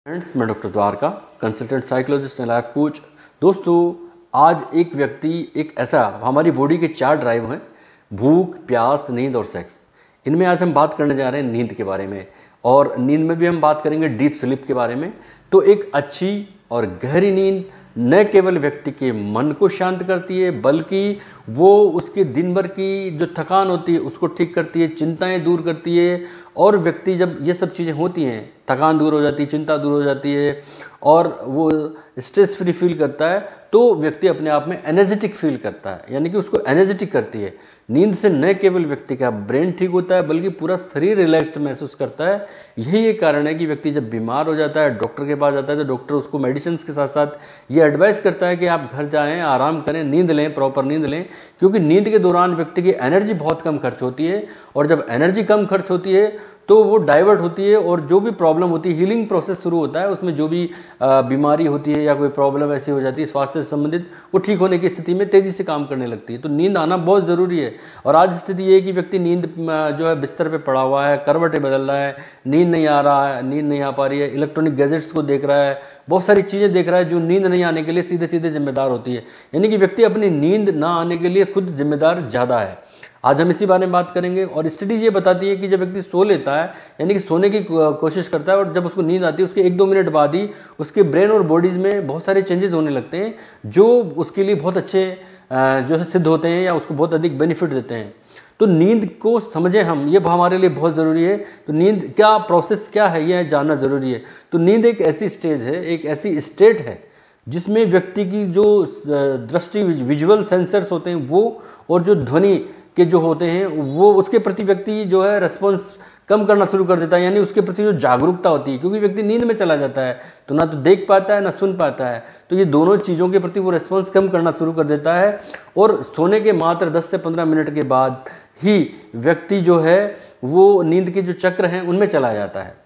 Friends, मैं doctor Dwarka, consultant psychologist and life coach. दोस्तों, आज एक व्यक्ति एक ऐसा, हमारी बॉडी के 4 ड्राइव हैं: भूख, प्यास, नींद और सेक्स। इनमें आज हम बात करने जा रहे हैं नींद के बारे में, और नींद में भी हम बात करेंगे डीप स्लीप के बारे में। तो एक अच्छी और गहरी नींद न केवल व्यक्ति के मन को शांत करती है, बल्कि वो उसके दिन भर की जो थकान होती है उसको ठीक करती है, चिंताएं दूर करती है। और व्यक्ति जब ये सब चीज़ें होती हैं, थकान दूर हो जाती है, चिंता दूर हो जाती है और वो स्ट्रेस फ्री फील करता है, तो व्यक्ति अपने आप में एनर्जेटिक फील करता है, यानी कि उसको एनर्जेटिक करती है। नींद से न केवल व्यक्ति का ब्रेन ठीक होता है, बल्कि पूरा शरीर रिलैक्स्ड महसूस करता है। यही एक कारण है कि व्यक्ति जब बीमार हो जाता है, डॉक्टर के पास जाता है, तो डॉक्टर उसको मेडिसिन के साथ साथ ये एडवाइस करता है कि आप घर जाएं, आराम करें, नींद लें, प्रॉपर नींद लें, क्योंकि नींद के दौरान व्यक्ति की एनर्जी बहुत कम खर्च होती है। और जब एनर्जी कम खर्च होती है तो वो डाइवर्ट होती है, और जो भी प्रॉब्लम होती है, हीलिंग प्रोसेस शुरू होता है। उसमें जो भी बीमारी होती है या कोई प्रॉब्लम ऐसी हो जाती है स्वास्थ्य से संबंधित, वो ठीक होने की स्थिति में तेज़ी से काम करने लगती है। तो नींद आना बहुत ज़रूरी है। और आज स्थिति ये है कि व्यक्ति नींद जो है बिस्तर पे पड़ा हुआ है, करवटें बदल रहा है, नींद नहीं आ रहा है, नींद नहीं आ पा रही है, इलेक्ट्रॉनिक गैजेट्स को देख रहा है, बहुत सारी चीज़ें देख रहा है जो नींद नहीं आने के लिए सीधे सीधे जिम्मेदार होती है। यानी कि व्यक्ति अपनी नींद ना आने के लिए खुद जिम्मेदार ज़्यादा है। आज हम इसी बारे में बात करेंगे। और स्टडी ये बताती है कि जब व्यक्ति सो लेता है, यानी कि सोने की कोशिश करता है, और जब उसको नींद आती है उसके 1-2 मिनट बाद ही उसके ब्रेन और बॉडीज़ में बहुत सारे चेंजेस होने लगते हैं, जो उसके लिए बहुत अच्छे जो है सिद्ध होते हैं, या उसको बहुत अधिक बेनिफिट देते हैं। तो नींद को समझें हम, ये हमारे लिए बहुत ज़रूरी है। तो नींद क्या प्रोसेस क्या है, यह जानना ज़रूरी है। तो नींद एक ऐसी स्टेज है, एक ऐसी स्टेट है जिसमें व्यक्ति की जो दृष्टि, विजुअल सेंसर्स होते हैं वो, और जो ध्वनि के जो होते हैं वो, उसके प्रति व्यक्ति जो है रेस्पॉन्स कम करना शुरू कर देता है, यानी उसके प्रति जो जागरूकता होती है, क्योंकि व्यक्ति नींद में चला जाता है तो ना तो देख पाता है ना सुन पाता है। तो ये दोनों चीज़ों के प्रति वो रेस्पॉन्स कम करना शुरू कर देता है, और सोने के मात्र 10 से 15 मिनट के बाद ही व्यक्ति जो है वो नींद के जो चक्र हैं उनमें चला जाता है।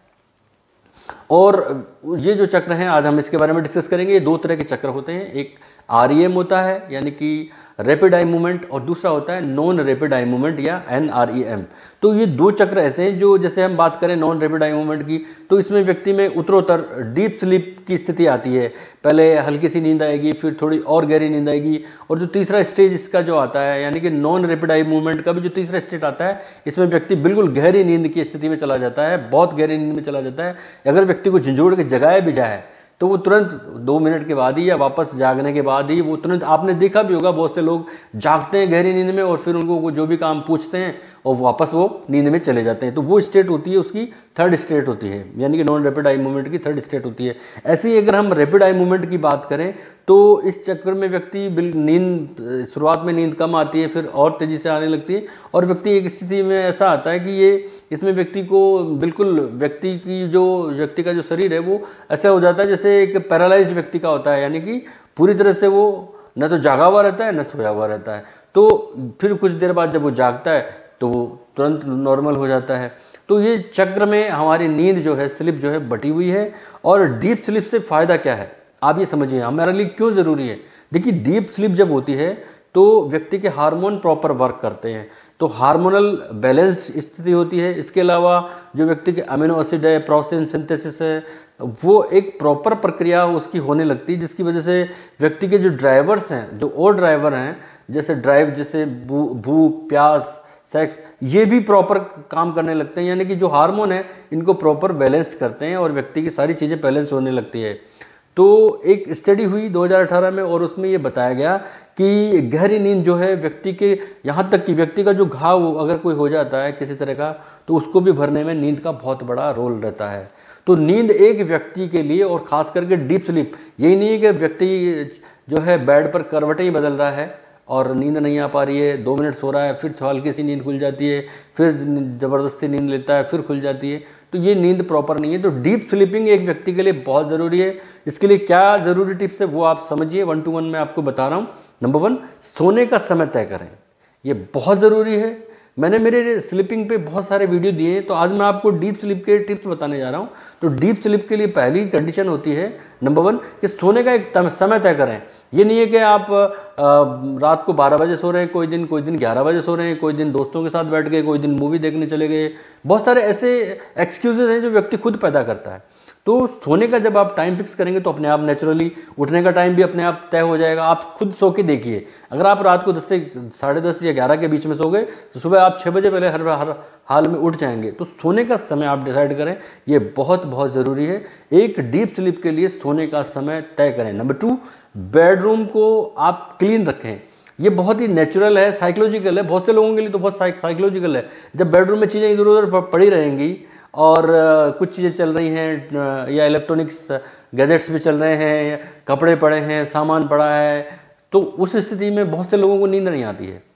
और ये जो चक्र हैं आज हम इसके बारे में डिस्कस करेंगे। ये 2 तरह के चक्र होते हैं, एक REM होता है यानी कि रैपिड आई मूवमेंट, और दूसरा होता है नॉन रैपिड आई मूवमेंट या NREM। तो ये 2 चक्र ऐसे हैं जो, जैसे हम बात करें नॉन रैपिड आई मूवमेंट की, तो इसमें व्यक्ति में उत्तरोत्तर डीप स्लीप की स्थिति आती है। पहले हल्की सी नींद आएगी, फिर थोड़ी और गहरी नींद आएगी, और जो तीसरा स्टेज इसका जो आता है, यानी कि नॉन रैपिड आई मूवमेंट का भी जो तीसरा स्टेज आता है, इसमें व्यक्ति बिल्कुल गहरी नींद की स्थिति में चला जाता है, बहुत गहरी नींद में चला जाता है। अगर व्यक्ति को झंझोड़ के जगाया भी जाए तो वो तुरंत 2 मिनट के बाद ही या वापस जागने के बाद ही वो तुरंत, आपने देखा भी होगा बहुत से लोग जागते हैं गहरी नींद में, और फिर उनको जो भी काम पूछते हैं और वापस वो नींद में चले जाते हैं। तो वो स्टेट होती है, उसकी 3rd स्टेट होती है, यानी कि नॉन रैपिड आई मूवमेंट की 3rd स्टेट होती है। ऐसे ही अगर हम रैपिड आई मूवमेंट की बात करें तो इस चक्कर में व्यक्ति नींद, शुरुआत में नींद कम आती है, फिर और तेज़ी से आने लगती है, और व्यक्ति एक स्थिति में ऐसा आता है कि ये, इसमें व्यक्ति को बिल्कुल, व्यक्ति का जो शरीर है वो ऐसा हो जाता है जैसे एक पैरालाइज्ड व्यक्ति का होता है, यानी कि पूरी तरह से वो न तो जागा हुआ रहता है न सोया हुआ रहता है। तो फिर कुछ देर बाद जब वो जागता है तो वो तुरंत नॉर्मल हो जाता है। तो ये चक्र में हमारी नींद जो है, स्लिप जो है, बटी हुई है। और डीप स्लिप से फ़ायदा क्या है आप ये समझिए, हमारे लिए क्यों ज़रूरी है। देखिए, डीप स्लिप जब होती है तो व्यक्ति के हार्मोन प्रॉपर वर्क करते हैं, तो हार्मोनल बैलेंस्ड स्थिति होती है। इसके अलावा जो व्यक्ति के अमीनो एसिड है, प्रोटीन सिंथेसिस है, वो एक प्रॉपर प्रक्रिया उसकी होने लगती है, जिसकी वजह से व्यक्ति के जो ड्राइवर्स हैं, जो और ड्राइवर हैं, जैसे भूख, प्यास, सेक्स, ये भी प्रॉपर काम करने लगते हैं, यानी कि जो हार्मोन है इनको प्रॉपर बैलेंस्ड करते हैं, और व्यक्ति की सारी चीज़ें बैलेंस होने लगती है। तो एक स्टडी हुई 2018 में, और उसमें ये बताया गया कि गहरी नींद जो है व्यक्ति के, यहाँ तक कि व्यक्ति का जो घाव अगर कोई हो जाता है किसी तरह का, तो उसको भी भरने में नींद का बहुत बड़ा रोल रहता है। तो नींद एक व्यक्ति के लिए, और ख़ास करके डीप स्लीप, यही नहीं है कि व्यक्ति जो है बेड पर करवटें ही बदल रहा है और नींद नहीं आ पा रही है, 2 मिनट सो रहा है, फिर हल्की सी नींद खुल जाती है, फिर ज़बरदस्ती नींद लेता है, फिर खुल जाती है, तो ये नींद प्रॉपर नहीं है। तो डीप स्लीपिंग एक व्यक्ति के लिए बहुत ज़रूरी है। इसके लिए क्या ज़रूरी टिप्स है वो आप समझिए, 1 to 1 मैं आपको बता रहा हूँ। नंबर 1, सोने का समय तय करें, ये बहुत ज़रूरी है। मैंने मेरे स्लीपिंग पे बहुत सारे वीडियो दिए हैं, तो आज मैं आपको डीप स्लीप के टिप्स बताने जा रहा हूँ। तो डीप स्लीप के लिए पहली कंडीशन होती है नंबर 1 कि सोने का एक समय तय करें। ये नहीं है कि आप रात को 12 बजे सो रहे हैं, कोई दिन 11 बजे सो रहे हैं, कोई दिन दोस्तों के साथ बैठ गए, कोई दिन मूवी देखने चले गए। बहुत सारे ऐसे एक्सक्यूजेज हैं जो व्यक्ति खुद पैदा करता है। तो सोने का जब आप टाइम फिक्स करेंगे तो अपने आप नेचुरली उठने का टाइम भी अपने आप तय हो जाएगा। आप खुद सो के देखिए, अगर आप रात को 10 से 10:30 या 11 के बीच में सो गए तो सुबह आप 6 बजे पहले हर हाल में उठ जाएंगे। तो सोने का समय आप डिसाइड करें, ये बहुत बहुत ज़रूरी है। एक डीप स्लीप के लिए सोने का समय तय करें। नंबर 2, बेडरूम को आप क्लीन रखें। ये बहुत ही नेचुरल है, साइकोलॉजिकल है। बहुत से लोगों के लिए तो बहुत साइकोलॉजिकल है। जब बेडरूम में चीज़ें इधर उधर पड़ी रहेंगी और कुछ चीज़ें चल रही हैं या इलेक्ट्रॉनिक्स गैजेट्स भी चल रहे हैं, कपड़े पड़े हैं, सामान पड़ा है, तो उस स्थिति में बहुत से लोगों को नींद नहीं आती है।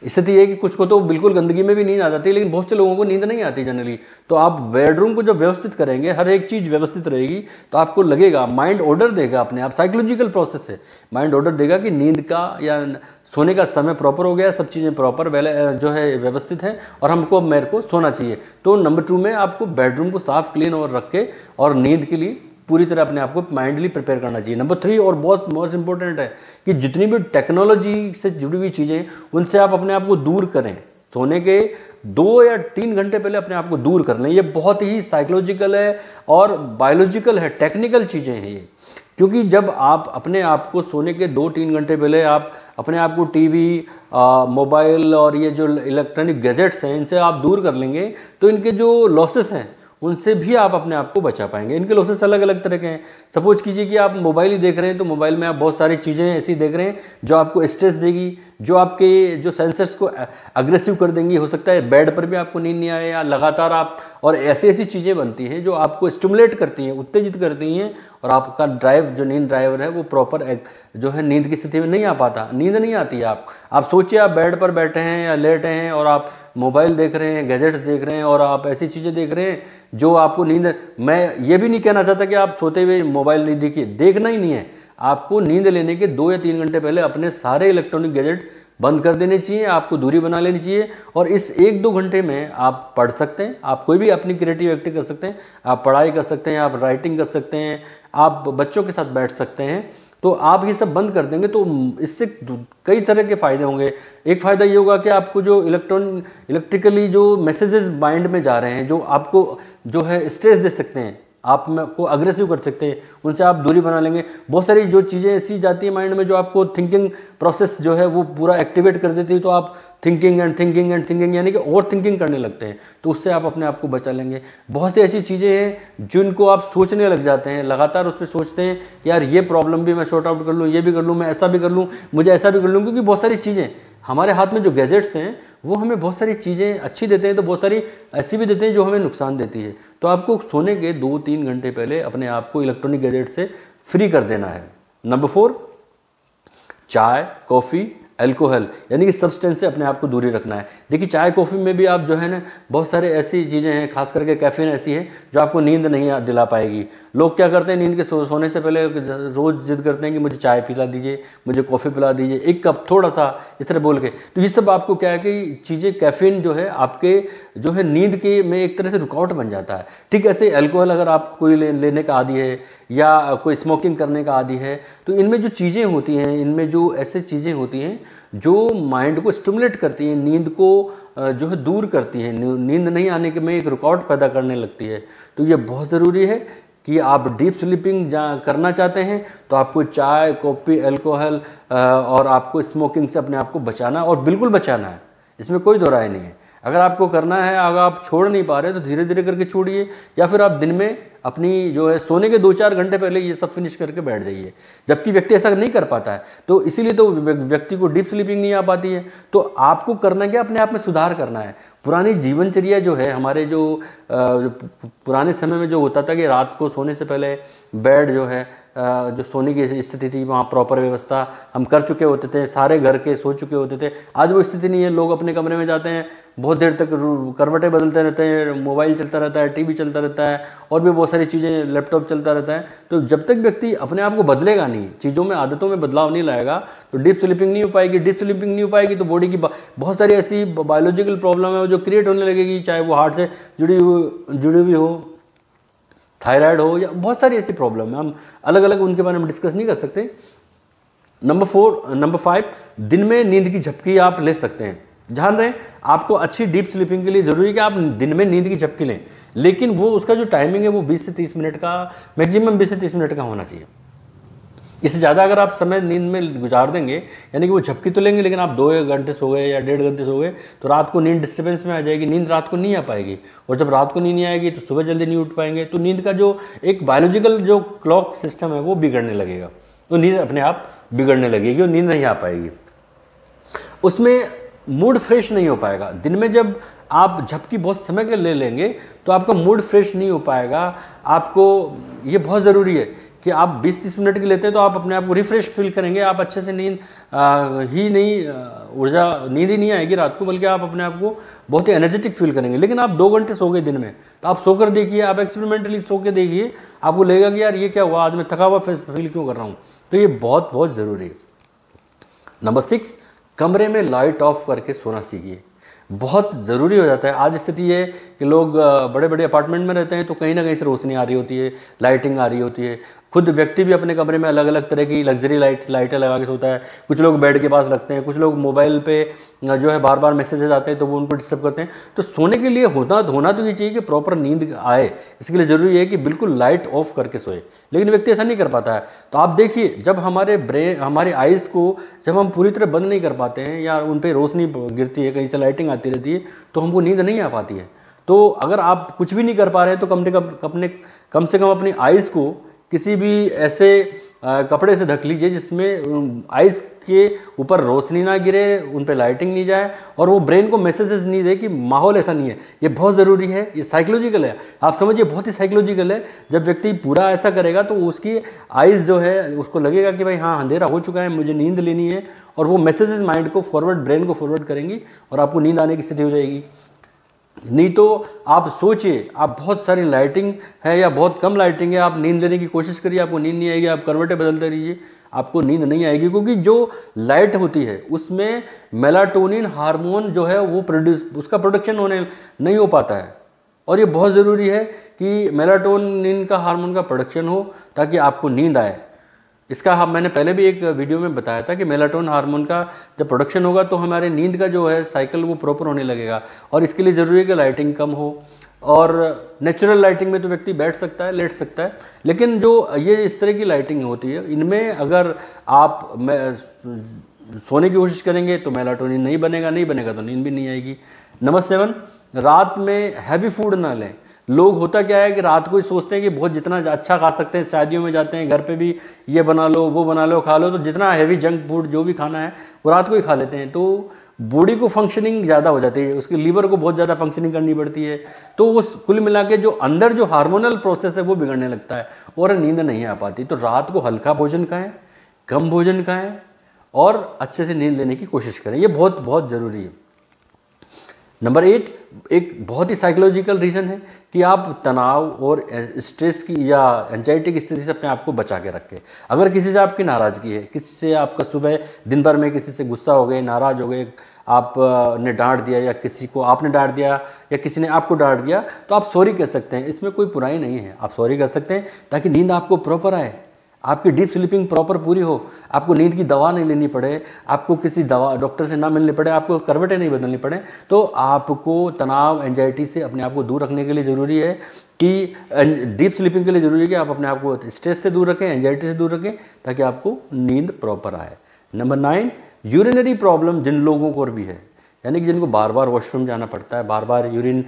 स्थिति है कि कुछ को तो बिल्कुल गंदगी में भी नींद आ जाती है, लेकिन बहुत से लोगों को नींद नहीं आती जनरली। तो आप बेडरूम को जब व्यवस्थित करेंगे, हर एक चीज़ व्यवस्थित रहेगी, तो आपको लगेगा, माइंड ऑर्डर देगा अपने आप। साइकोलॉजिकल प्रोसेस है, माइंड ऑर्डर देगा कि नींद का या सोने का समय प्रॉपर हो गया, सब चीज़ें प्रॉपर जो है व्यवस्थित हैं और हमको मेरे को सोना चाहिए। तो नंबर 2 में आपको बेडरूम को साफ क्लीन और रख के और नींद के लिए पूरी तरह अपने आप को माइंडली प्रिपेयर करना चाहिए। नंबर 3 और बहुत मोस्ट इंपॉर्टेंट है कि जितनी भी टेक्नोलॉजी से जुड़ी हुई चीज़ें उनसे आप अपने आप को दूर करें। सोने के 2 या 3 घंटे पहले अपने आप को दूर कर लें। ये बहुत ही साइकोलॉजिकल है और बायोलॉजिकल है, टेक्निकल चीज़ें हैं ये। क्योंकि जब आप अपने आप को सोने के 2-3 घंटे पहले आप अपने आप को टीवी, मोबाइल और ये जो इलेक्ट्रॉनिक गैजेट्स हैं इनसे आप दूर कर लेंगे, तो इनके जो लॉसेस हैं उनसे भी आप अपने आप को बचा पाएंगे। इनके लॉसेस अलग अलग तरह के हैं। सपोज कीजिए कि आप मोबाइल ही देख रहे हैं, तो मोबाइल में आप बहुत सारी चीज़ें ऐसी देख रहे हैं जो आपको स्ट्रेस देगी, जो आपके जो सेंसर्स को अग्रेसिव कर देंगी। हो सकता है बेड पर भी आपको नींद नहीं आए, या लगातार आप, और ऐसी ऐसी चीज़ें बनती हैं जो आपको स्टिमुलेट करती हैं, उत्तेजित करती हैं, और आपका जो नींद ड्राइवर है वो प्रॉपर जो है नींद की स्थिति में नहीं आ पाता, नींद नहीं आती है। आप सोचिए, आप बेड पर बैठे हैं या लेटे हैं और आप मोबाइल देख रहे हैं, गैजेट्स देख रहे हैं और आप ऐसी चीज़ें देख रहे हैं जो आपको नींद, मैं ये भी नहीं कहना चाहता कि आप सोते हुए मोबाइल नहीं देखिए, देखना ही नहीं है। आपको नींद लेने के 2 या 3 घंटे पहले अपने सारे इलेक्ट्रॉनिक गैजेट बंद कर देने चाहिए, आपको दूरी बना लेनी चाहिए। और इस 1-2 घंटे में आप पढ़ सकते हैं, आप कोई भी अपनी क्रिएटिव एक्टिविटी कर सकते हैं, आप पढ़ाई कर सकते हैं, आप राइटिंग कर सकते हैं, आप बच्चों के साथ बैठ सकते हैं। तो आप ये सब बंद कर देंगे तो इससे कई तरह के फ़ायदे होंगे। एक फ़ायदा ये होगा कि आपको जो इलेक्ट्रिकली जो मैसेजेस माइंड में जा रहे हैं, जो आपको जो है स्ट्रेस दे सकते हैं, आप को अग्रेसिव कर सकते हैं, उनसे आप दूरी बना लेंगे। बहुत सारी जो चीज़ें ऐसी जाती है माइंड में जो आपको थिंकिंग प्रोसेस जो है वो पूरा एक्टिवेट कर देती है, तो आप thinking and thinking and thinking यानी कि ओवर थिंकिंग करने लगते हैं, तो उससे आप अपने आप को बचा लेंगे। बहुत सी ऐसी चीज़ें हैं जिनको आप सोचने लग जाते हैं, लगातार उस पर सोचते हैं कि यार ये प्रॉब्लम भी मैं शॉर्ट आउट कर लूँ, ये भी कर लूँ, मैं ऐसा भी कर लूँ, मुझे ऐसा भी कर लूँ। क्योंकि बहुत सारी चीज़ें हमारे हाथ में जो गैजेट्स हैं वो हमें बहुत सारी चीज़ें अच्छी देते हैं, तो बहुत सारी ऐसी भी देते हैं जो हमें नुकसान देती है। तो आपको सोने के 2-3 घंटे पहले अपने आप को इलेक्ट्रॉनिक गैजेट से फ्री कर देना है। नंबर 4, चाय, कॉफ़ी, अल्कोहल यानी कि सब्सटेंस से अपने आप को दूरी रखना है। देखिए, चाय कॉफ़ी में भी आप जो है ना, बहुत सारे ऐसी चीज़ें हैं, खास करके कैफीन ऐसी है जो आपको नींद नहीं दिला पाएगी। लोग क्या करते हैं, नींद के सोने से पहले रोज़ जिद करते हैं कि मुझे चाय पिला दीजिए, मुझे कॉफ़ी पिला दीजिए, 1 कप थोड़ा सा, इस तरह बोल के। तो ये सब आपको क्या है कि चीज़ें, कैफीन जो है आपके जो है नींद के में एक तरह से रुकावट बन जाता है। ठीक ऐसे अल्कोहल अगर आप कोई लेने का आदी है या कोई स्मोकिंग करने का आदी है, तो इनमें जो चीज़ें होती हैं, इनमें जो ऐसे चीज़ें होती हैं जो माइंड को स्टिमुलेट करती हैं, नींद को जो है दूर करती हैं, नींद नहीं आने के में एक रुकावट पैदा करने लगती है। तो ये बहुत ज़रूरी है कि आप डीप स्लीपिंग करना चाहते हैं तो आपको चाय, कॉफ़ी, अल्कोहल और आपको स्मोकिंग से अपने आप को बचाना, और बिल्कुल बचाना है, इसमें कोई दो राय नहीं है। अगर आपको करना है, अगर आप छोड़ नहीं पा रहे तो धीरे धीरे करके छोड़िए, या फिर आप दिन में अपनी जो है सोने के 2-4 घंटे पहले ये सब फिनिश करके बैठ जाइए। जबकि व्यक्ति ऐसा नहीं कर पाता है, तो इसीलिए तो व्यक्ति को डीप स्लीपिंग नहीं आ पाती है। तो आपको करना क्या, अपने आप में सुधार करना है। पुरानी जीवनचर्या जो है हमारे, जो पुराने समय में जो होता था कि रात को सोने से पहले बेड जो है, जो सोने की स्थिति थी, वहाँ प्रॉपर व्यवस्था हम कर चुके होते थे, सारे घर के सो चुके होते थे। आज वो स्थिति नहीं है। लोग अपने कमरे में जाते हैं, बहुत देर तक करवटें बदलते रहते हैं, मोबाइल चलता रहता है, टीवी चलता रहता है, और भी बहुत सारी चीज़ें, लैपटॉप चलता रहता है। तो जब तक व्यक्ति अपने आप को बदलेगा नहीं, चीज़ों में, आदतों में बदलाव नहीं लाएगा, तो डीप स्लीपिंग नहीं हो पाएगी। डीप स्लीपिंग नहीं हो पाएगी तो बॉडी की बहुत सारी ऐसी बायोलॉजिकल प्रॉब्लम है जो क्रिएट होने लगेगी, चाहे वो हार्ट से जुड़ी हुई हो, थायराइड हो, या बहुत सारी ऐसी प्रॉब्लम है, हम अलग अलग उनके बारे में डिस्कस नहीं कर सकते। नंबर 5, दिन में नींद की झपकी आप ले सकते हैं। ध्यान रहे, आपको अच्छी डीप स्लीपिंग के लिए ज़रूरी है कि आप दिन में नींद की झपकी लें, लेकिन वो उसका जो टाइमिंग है वो 20 से 30 मिनट का, मैक्सिमम 20 से 30 मिनट का होना चाहिए। इससे ज़्यादा अगर आप समय नींद में गुजार देंगे, यानी कि वो झपकी तो लेंगे लेकिन आप 2 घंटे सो गए या 1.5 घंटे सो गए, तो रात को नींद डिस्टर्बेंस में आ जाएगी, नींद रात को नहीं आ पाएगी, और जब रात को नींद नहीं आएगी तो सुबह जल्दी नहीं उठ पाएंगे, तो नींद का जो एक बायोलॉजिकल जो क्लॉक सिस्टम है वो बिगड़ने लगेगा, तो नींद अपने आप बिगड़ने लगेगी और नींद नहीं आ पाएगी। उसमें मूड फ्रेश नहीं हो पाएगा। दिन में जब आप झपकी बहुत समय के ले लेंगे तो आपका मूड फ्रेश नहीं हो पाएगा। आपको ये बहुत ज़रूरी है कि आप 20-30 मिनट की लेते हैं तो आप अपने आप को रिफ्रेश फील करेंगे, आप अच्छे से नींद नींद ही नहीं आएगी रात को, बल्कि आप अपने आप को बहुत ही एनर्जेटिक फील करेंगे। लेकिन आप 2 घंटे सो गए दिन में, तो आप सोकर देखिए, आप एक्सपेरिमेंटली सो के देखिए, आपको लगेगा कि यार ये क्या हुआ, आज मैं थका हुआ फील क्यों कर रहा हूँ। तो ये बहुत बहुत ज़रूरी है। नंबर 6, कमरे में लाइट ऑफ करके सोना सीखिए। बहुत ज़रूरी हो जाता है। आज स्थिति ये कि लोग बड़े बड़े अपार्टमेंट में रहते हैं तो कहीं ना कहीं से रोशनी आ रही होती है, लाइटिंग आ रही होती है। खुद व्यक्ति भी अपने कमरे में अलग अलग तरह की लग्जरी लाइटें लगा के सोता है। कुछ लोग बेड के पास रखते हैं, कुछ लोग मोबाइल पे जो है बार बार मैसेजेस आते हैं तो वो उनको डिस्टर्ब करते हैं। तो सोने के लिए होना तो ये चाहिए कि प्रॉपर नींद आए, इसके लिए ज़रूरी है कि बिल्कुल लाइट ऑफ करके सोए, लेकिन व्यक्ति ऐसा नहीं कर पाता है। तो आप देखिए, जब हमारे आइज़ को जब हम पूरी तरह बंद नहीं कर पाते हैं या उन पर रोशनी गिरती है, कहीं से लाइटिंग आती रहती है, तो हमको नींद नहीं आ पाती है। तो अगर आप कुछ भी नहीं कर पा रहे हैं तो कम से कम अपनी आइज़ को किसी भी ऐसे कपड़े से ढक लीजिए जिसमें आइज़ के ऊपर रोशनी ना गिरे, उन पे लाइटिंग नहीं जाए और वो ब्रेन को मैसेजेस नहीं दे कि माहौल ऐसा नहीं है। ये बहुत ज़रूरी है, ये साइकोलॉजिकल है, आप समझिए, बहुत ही साइकोलॉजिकल है। जब व्यक्ति पूरा ऐसा करेगा तो उसकी आइज़ जो है उसको लगेगा कि भाई हाँ, अंधेरा हो चुका है, मुझे नींद लेनी है, और वो मैसेजेस माइंड को ब्रेन को फॉरवर्ड करेंगी और आपको नींद आने की स्थिति हो जाएगी। नहीं तो आप सोचिए, आप बहुत सारी लाइटिंग है या बहुत कम लाइटिंग है, आप नींद लेने की कोशिश करिए, आपको नींद नहीं आएगी, आप करवटें बदलते रहिए, आपको नींद नहीं आएगी। क्योंकि जो लाइट होती है उसमें मेलाटोनिन हार्मोन जो है वो उसका प्रोडक्शन होने नहीं हो पाता है, और ये बहुत ज़रूरी है कि मेलाटोनिन का हार्मोन का प्रोडक्शन हो ताकि आपको नींद आए। इसका मैंने पहले भी एक वीडियो में बताया था कि मेलाटोनिन हार्मोन का जब प्रोडक्शन होगा तो हमारे नींद का जो है साइकिल वो प्रॉपर होने लगेगा, और इसके लिए ज़रूरी है कि लाइटिंग कम हो। और नेचुरल लाइटिंग में तो व्यक्ति बैठ सकता है, लेट सकता है, लेकिन जो ये इस तरह की लाइटिंग होती है, इनमें अगर आप सोने की कोशिश करेंगे तो मेलाटोनिन नहीं बनेगा तो नींद भी नहीं आएगी। नंबर 7, रात में हैवी फूड ना लें। लोग होता क्या है कि रात को ही सोचते हैं कि बहुत जितना अच्छा खा सकते हैं, शादियों में जाते हैं, घर पे भी ये बना लो वो बना लो खा लो, तो जितना हैवी जंक फूड जो भी खाना है वो रात को ही खा लेते हैं। तो बॉडी को फंक्शनिंग ज़्यादा हो जाती है, उसके लीवर को बहुत ज़्यादा फंक्शनिंग करनी पड़ती है, तो वो कुल मिला के जो अंदर जो हार्मोनल प्रोसेस है वो बिगड़ने लगता है और नींद नहीं आ पाती। तो रात को हल्का भोजन खाएँ, कम भोजन खाएँ और अच्छे से नींद लेने की कोशिश करें, ये बहुत बहुत ज़रूरी है। नंबर 8, एक बहुत ही साइकोलॉजिकल रीज़न है कि आप तनाव और स्ट्रेस की या एंजाइटी की स्थिति से अपने आप को बचा के रखें। अगर किसी से आपकी नाराज़गी है, किसी से आपका सुबह दिन भर में किसी से गुस्सा हो गए, नाराज़ हो गए, आपने डांट दिया या किसी को आपने डांट दिया या किसी ने आपको डांट दिया, तो आप सॉरी कह सकते हैं, इसमें कोई बुराई नहीं है। आप सॉरी कह सकते हैं ताकि नींद आपको प्रॉपर आए, आपकी डीप स्लीपिंग प्रॉपर पूरी हो, आपको नींद की दवा नहीं लेनी पड़े, आपको किसी डॉक्टर से ना मिलनी पड़े, आपको करवटें नहीं बदलनी पड़े। तो आपको तनाव एंजाइटी से अपने आप को दूर रखने के लिए ज़रूरी है कि डीप स्लीपिंग के लिए ज़रूरी है कि आप अपने आप को स्ट्रेस से दूर रखें, एंजाइटी से दूर रखें, ताकि आपको नींद प्रॉपर आए। नंबर 9, यूरिनरी प्रॉब्लम जिन लोगों को भी है, यानी कि जिनको बार बार वॉशरूम जाना पड़ता है, बार बार यूरिन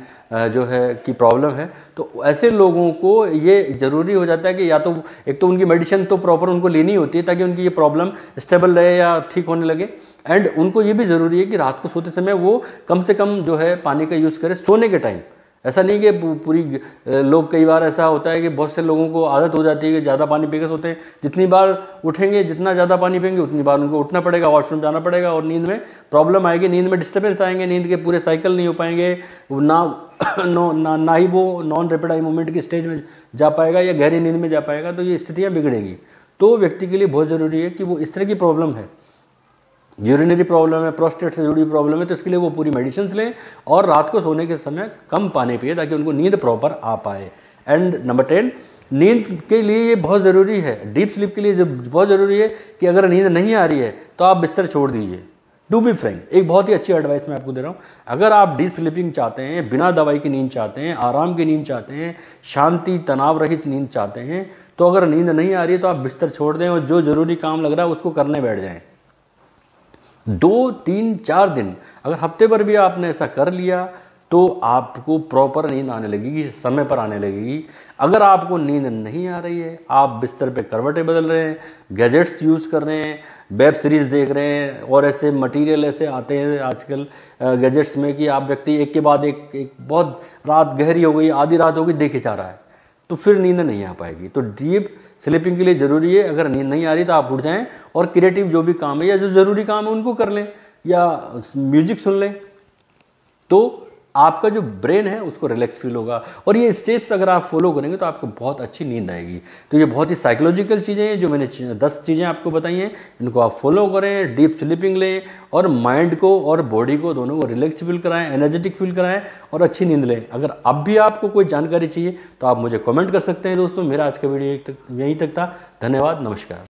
जो है की प्रॉब्लम है, तो ऐसे लोगों को ये ज़रूरी हो जाता है कि या तो एक तो उनकी मेडिसिन तो प्रॉपर उनको लेनी होती है ताकि उनकी ये प्रॉब्लम स्टेबल रहे या ठीक होने लगे, एंड उनको ये भी ज़रूरी है कि रात को सोते समय वो कम से कम जो है पानी का यूज़ करें सोने के टाइम। ऐसा नहीं कि पूरी लोग, कई बार ऐसा होता है कि बहुत से लोगों को आदत हो जाती है कि ज़्यादा पानी पी के सोते हैं, जितनी बार उठेंगे, जितना ज़्यादा पानी पिएंगे उतनी बार उनको उठना पड़ेगा, वॉशरूम जाना पड़ेगा, और नींद में प्रॉब्लम आएगी, नींद में डिस्टर्बेंस आएंगे, नींद के पूरे साइकिल नहीं हो पाएंगे, ना ही वो नॉन रैपिड आई मूवमेंट की स्टेज में जा पाएगा या गहरी नींद में जा पाएगा, तो ये स्थितियाँ बिगड़ेंगी। तो व्यक्ति के लिए बहुत ज़रूरी है कि वो इस तरह की प्रॉब्लम है यूरिनरी प्रॉब्लम है, प्रोस्टेट से जुड़ी प्रॉब्लम है, तो इसके लिए वो पूरी मेडिसिन लें और रात को सोने के समय कम पानी पिए ताकि उनको नींद प्रॉपर आ पाए। एंड नंबर 10, नींद के लिए ये बहुत ज़रूरी है, डीप स्लीप के लिए बहुत ज़रूरी है कि अगर नींद नहीं आ रही है तो आप बिस्तर छोड़ दीजिए। टू बी फ्रैंक, एक बहुत ही अच्छी एडवाइस मैं आपको दे रहा हूँ। अगर आप डीप स्लीपिंग चाहते हैं, बिना दवाई की नींद चाहते हैं, आराम की नींद चाहते हैं, शांति तनाव रहित नींद चाहते हैं, तो अगर नींद नहीं आ रही है तो आप बिस्तर छोड़ दें और जो ज़रूरी काम लग रहा है उसको करने बैठ जाएं। 2, 3, 4 दिन, अगर हफ्ते भर भी आपने ऐसा कर लिया तो आपको प्रॉपर नींद आने लगेगी, समय पर आने लगेगी। अगर आपको नींद नहीं आ रही है, आप बिस्तर पे करवटें बदल रहे हैं, गैजेट्स यूज़ कर रहे हैं, वेब सीरीज़ देख रहे हैं और ऐसे मटेरियल ऐसे आते हैं आजकल गैजेट्स में कि आप व्यक्ति एक के बाद एक बहुत रात गहरी हो गई, आधी रात हो गई, देखे जा रहा है, तो फिर नींद नहीं आ पाएगी। तो डीप स्लीपिंग के लिए ज़रूरी है, अगर नींद नहीं आ रही तो आप उठ जाएं और क्रिएटिव जो भी काम है या जो ज़रूरी काम है उनको कर लें या म्यूजिक सुन लें, तो आपका जो ब्रेन है उसको रिलैक्स फील होगा। और ये स्टेप्स अगर आप फॉलो करेंगे तो आपको बहुत अच्छी नींद आएगी। तो ये बहुत ही साइकोलॉजिकल चीज़ें हैं जो मैंने 10 चीज़ें आपको बताई हैं, इनको आप फॉलो करें, डीप स्लीपिंग लें और माइंड को और बॉडी को दोनों को रिलैक्स फील कराएं, एनर्जेटिक फील कराएं और अच्छी नींद लें। अगर अब भी आपको कोई जानकारी चाहिए तो आप मुझे कमेंट कर सकते हैं। दोस्तों, मेरा आज का वीडियो यहीं तक था। धन्यवाद, नमस्कार।